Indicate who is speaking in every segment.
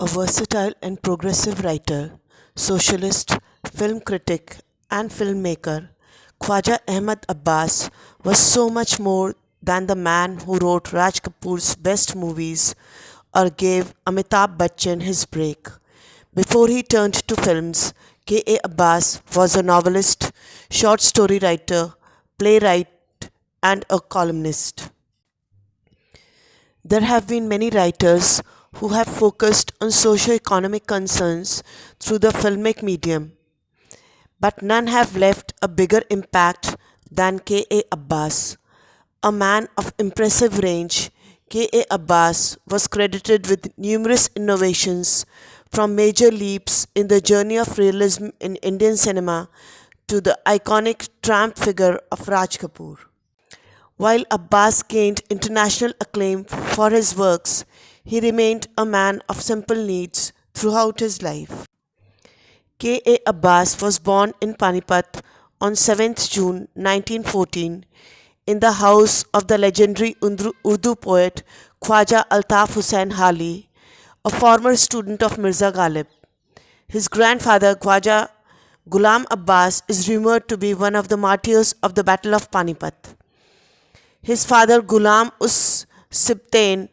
Speaker 1: A versatile and progressive writer, socialist, film critic, and filmmaker, Khwaja Ahmad Abbas was so much more than the man who wrote Raj Kapoor's best movies or gave Amitabh Bachchan his break. Before he turned to films, K.A. Abbas was a novelist, short story writer, playwright, and a columnist. There have been many writers who have focused on socio-economic concerns through the filmic medium, but none have left a bigger impact than K.A. Abbas. A man of impressive range, K.A. Abbas was credited with numerous innovations, from major leaps in the journey of realism in Indian cinema to the iconic tramp figure of Raj Kapoor. While Abbas gained international acclaim for his works, he remained a man of simple needs throughout his life. K.A. Abbas was born in Panipat on 7th June 1914 in the house of the legendary Urdu poet Khwaja Altaf Hussain Hali, a former student of Mirza Ghalib. His grandfather Khwaja Ghulam Abbas is rumored to be one of the martyrs of the Battle of Panipat. His father Ghulam Us Sibtain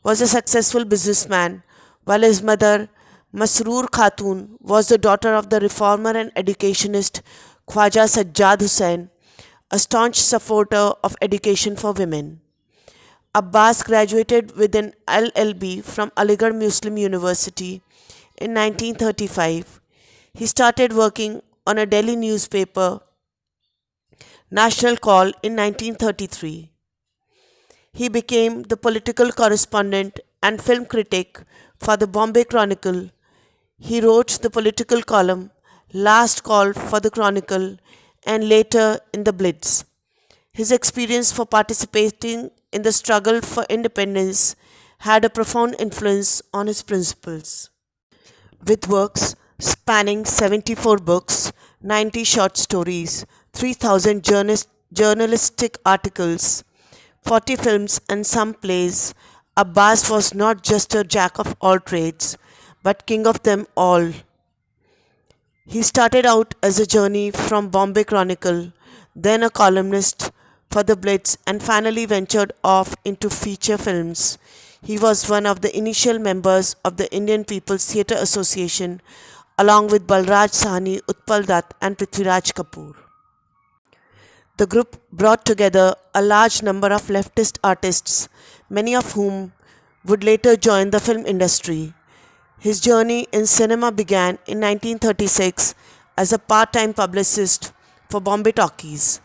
Speaker 1: was a successful businessman, while his mother Masroor Khatun was the daughter of the reformer and educationist Khwaja Sajjad Hussain, a staunch supporter of education for women. Abbas graduated with an LLB from Aligarh Muslim University in 1935. He started working on a Delhi newspaper, National Call, in 1933. He became the political correspondent and film critic for the Bombay Chronicle. He wrote the political column Last Call for the Chronicle and later in the Blitz. His experience for participating in the struggle for independence had a profound influence on his principles. With works spanning 74 books, 90 short stories, 3,000 journalistic articles, 40 films, and some plays, Abbas was not just a jack of all trades, but king of them all. He started out as a journey from Bombay Chronicle, then a columnist for the Blitz, and finally ventured off into feature films. He was one of the initial members of the Indian People's Theatre Association, along with Balraj Sahni, Utpal Dutt, and Prithviraj Kapoor. The group brought together a large number of leftist artists, many of whom would later join the film industry. His journey in cinema began in 1936 as a part-time publicist for Bombay Talkies.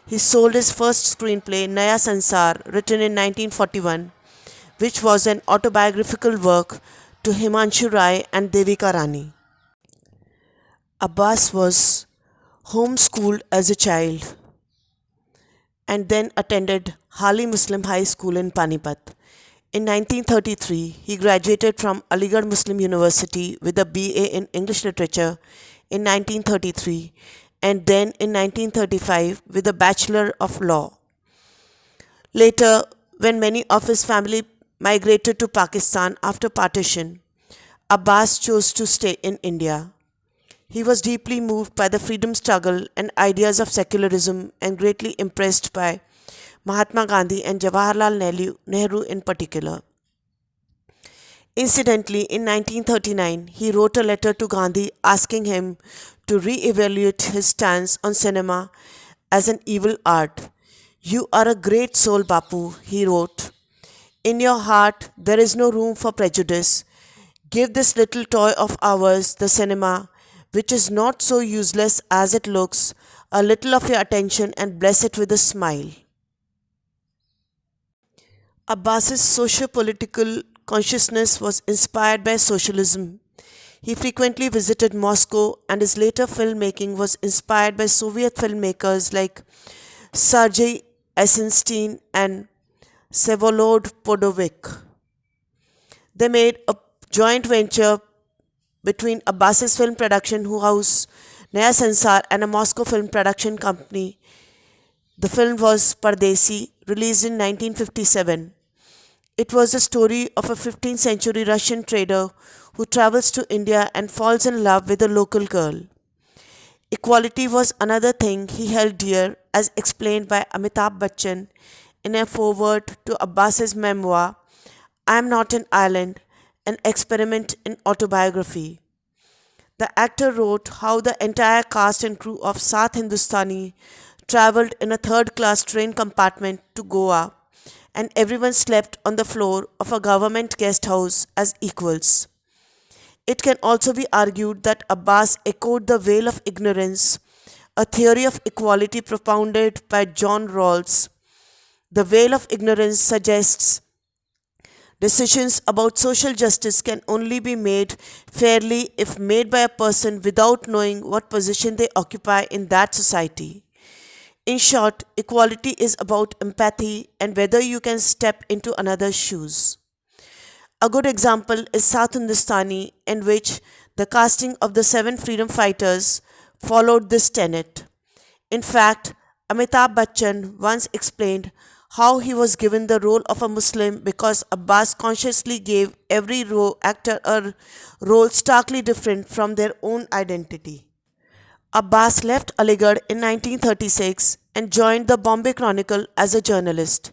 Speaker 1: He sold his first screenplay, Naya Sansar, written in 1941, which was an autobiographical work, to Himanshu Rai and Devika Rani. Abbas was homeschooled as a child and then attended Hali Muslim High School in Panipat. In 1933, he graduated from Aligarh Muslim University with a BA in English Literature in 1933 and then in 1935 with a Bachelor of Law. Later, when many of his family migrated to Pakistan after partition, Abbas chose to stay in India. He was deeply moved by the freedom struggle and ideas of secularism and greatly impressed by Mahatma Gandhi and Jawaharlal Nehru in particular. Incidentally, in 1939, he wrote a letter to Gandhi asking him to re-evaluate his stance on cinema as an evil art. "You are a great soul, Bapu," he wrote. "In your heart, there is no room for prejudice. Give this little toy of ours, the cinema, which is not so useless as it looks, a little of your attention and bless it with a smile." Abbas's socio-political consciousness was inspired by socialism. He frequently visited Moscow, and his later filmmaking was inspired by Soviet filmmakers like Sergei Eisenstein and Vsevolod Podovik. They made a joint venture between Abbas's film production house Naya Sansar and a Moscow film production company. The film was Pardesi, released in 1957. It was the story of a 15th century Russian trader who travels to India and falls in love with a local girl. Equality was another thing he held dear, as explained by Amitabh Bachchan in a foreword to Abbas's memoir, I Am Not an Island, an experiment in autobiography. The actor wrote how the entire cast and crew of South Hindustani travelled in a third class train compartment to Goa, and everyone slept on the floor of a government guest house as equals. It can also be argued that Abbas echoed the veil of ignorance, a theory of equality propounded by John Rawls. The veil of ignorance suggests decisions about social justice can only be made fairly if made by a person without knowing what position they occupy in that society. In short, equality is about empathy and whether you can step into another's shoes. A good example is South Hindustani, in which the casting of the seven freedom fighters followed this tenet. In fact, Amitabh Bachchan once explained how he was given the role of a Muslim because Abbas consciously gave every actor a role starkly different from their own identity. Abbas left Aligarh in 1936 and joined the Bombay Chronicle as a journalist.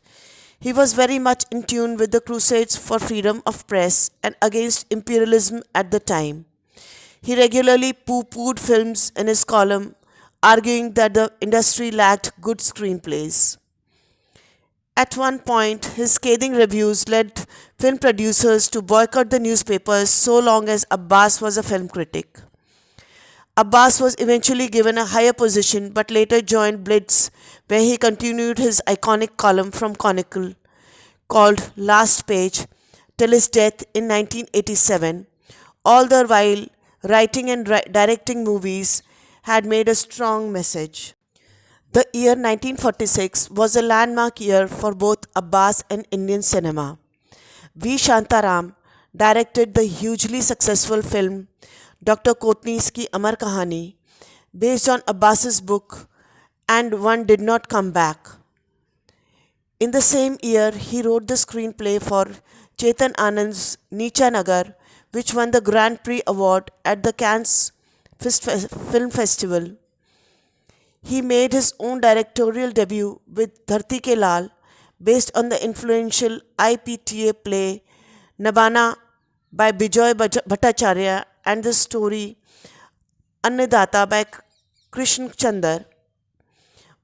Speaker 1: He was very much in tune with the crusades for freedom of press and against imperialism at the time. He regularly pooh-poohed films in his column, arguing that the industry lacked good screenplays. At one point, his scathing reviews led film producers to boycott the newspapers so long as Abbas was a film critic. Abbas was eventually given a higher position but later joined Blitz, where he continued his iconic column from Chronicle called Last Page till his death in 1987. All the while, writing and directing movies had made a strong message. The year 1946 was a landmark year for both Abbas and Indian cinema. V. Shantaram directed the hugely successful film Dr. Kotnis Ki Amar Kahani, based on Abbas's book And One Did Not Come Back. In the same year, he wrote the screenplay for Chetan Anand's Neecha Nagar, which won the Grand Prix award at the Cannes Film Festival. He made his own directorial debut with Dharti Ke Lal, based on the influential IPTA play Nabana by Bijoy Bhattacharya and the story Annadata by Krishna Chandar.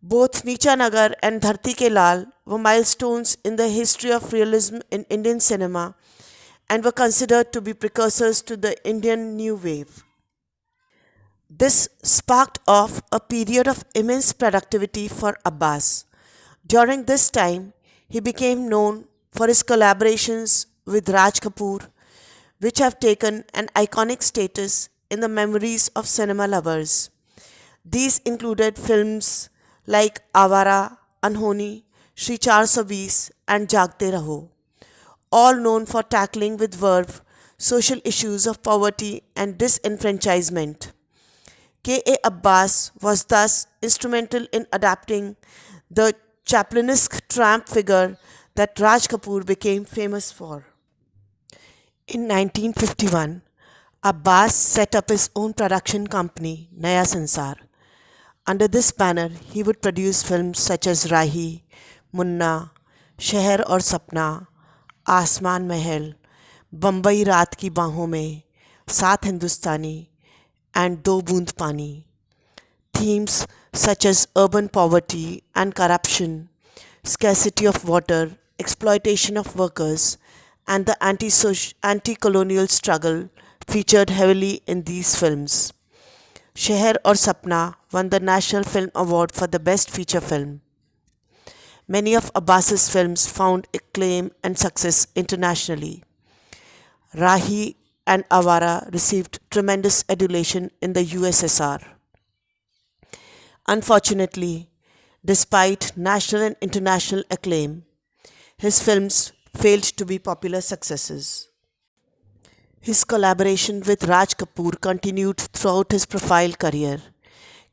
Speaker 1: Both Neecha Nagar and Dharti Ke Lal were milestones in the history of realism in Indian cinema and were considered to be precursors to the Indian New Wave. This sparked off a period of immense productivity for Abbas. During this time, he became known for his collaborations with Raj Kapoor, which have taken an iconic status in the memories of cinema lovers. These included films like Awara, Anhoni, Shri 420 and Jagte Raho, all known for tackling with verve social issues of poverty and disenfranchisement. K.A. Abbas was thus instrumental in adapting the Chaplinesque tramp figure that Raj Kapoor became famous for. In 1951, Abbas set up his own production company, Naya Sansar. Under this banner, he would produce films such as Rahi, Munna, Sheher Aur Sapna, Asmaan Mahal, Bambai Raat Ki Baahon Mein, Saath Hindustani, and Do Boond Pani. Themes such as urban poverty and corruption, scarcity of water, exploitation of workers, and the anti-colonial struggle featured heavily in these films. Sheher Aur Sapna won the National Film Award for the Best Feature Film. Many of Abbas's films found acclaim and success internationally. Rahi and Awara received tremendous adulation in the USSR. Unfortunately, despite national and international acclaim, his films failed to be popular successes. His collaboration with Raj Kapoor continued throughout his profile career.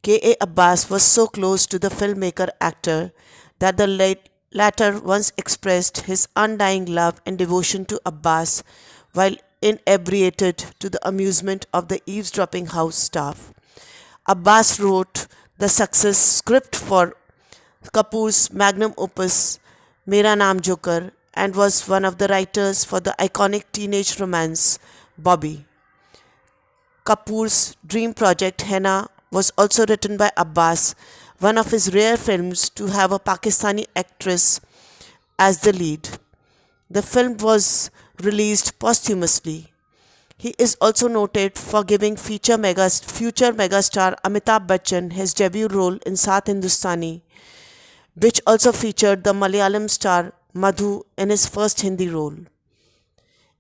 Speaker 1: K.A. Abbas was so close to the filmmaker actor that the late latter once expressed his undying love and devotion to Abbas while inebriated to the amusement of the eavesdropping house staff. Abbas wrote the success script for Kapoor's magnum opus Mera Naam Joker and was one of the writers for the iconic teenage romance Bobby. Kapoor's dream project Henna was also written by Abbas, one of his rare films to have a Pakistani actress as the lead. The film was released posthumously. He is also noted for giving future megastar Amitabh Bachchan his debut role in Saath Hindustani, which also featured the Malayalam star Madhu in his first Hindi role.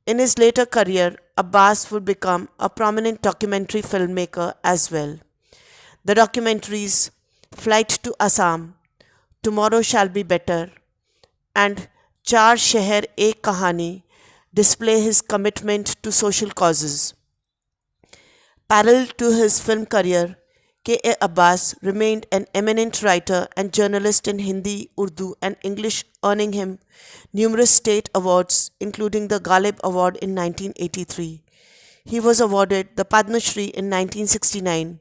Speaker 1: In his later career, Abbas would become a prominent documentary filmmaker as well. The documentaries Flight to Assam, Tomorrow Shall Be Better, and Char Sheher Ek Kahani display his commitment to social causes. Parallel to his film career, K.A. Abbas remained an eminent writer and journalist in Hindi, Urdu, and English, earning him numerous state awards, including the Ghalib Award in 1983. He was awarded the Padma Shri in 1969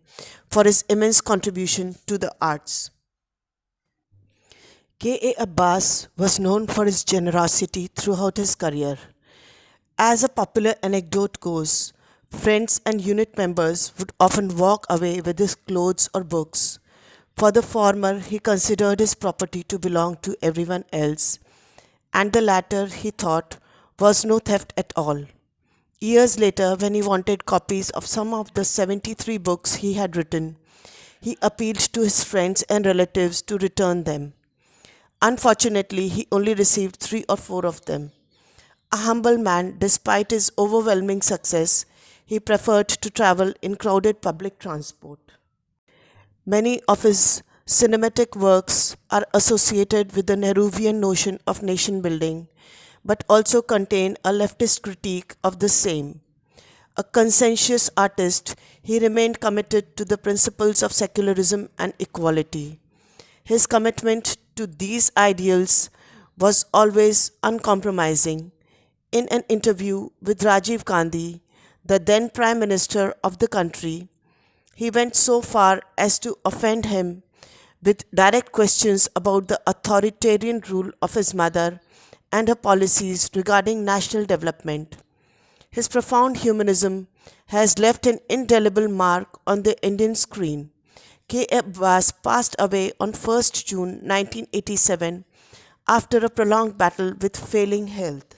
Speaker 1: for his immense contribution to the arts. K.A. Abbas was known for his generosity throughout his career. As a popular anecdote goes, friends and unit members would often walk away with his clothes or books. For the former, he considered his property to belong to everyone else, and the latter, he thought, was no theft at all. Years later, when he wanted copies of some of the 73 books he had written, he appealed to his friends and relatives to return them. Unfortunately, he only received 3 or 4 of them. A humble man, despite his overwhelming success, he preferred to travel in crowded public transport. Many of his cinematic works are associated with the Nehruvian notion of nation building, but also contain a leftist critique of the same. A conscientious artist, he remained committed to the principles of secularism and equality. His commitment to these ideals was always uncompromising. In an interview with Rajiv Gandhi, the then Prime Minister of the country, he went so far as to offend him with direct questions about the authoritarian rule of his mother and her policies regarding national development. His profound humanism has left an indelible mark on the Indian screen. K. Abbas passed away on 1st June 1987 after a prolonged battle with failing health.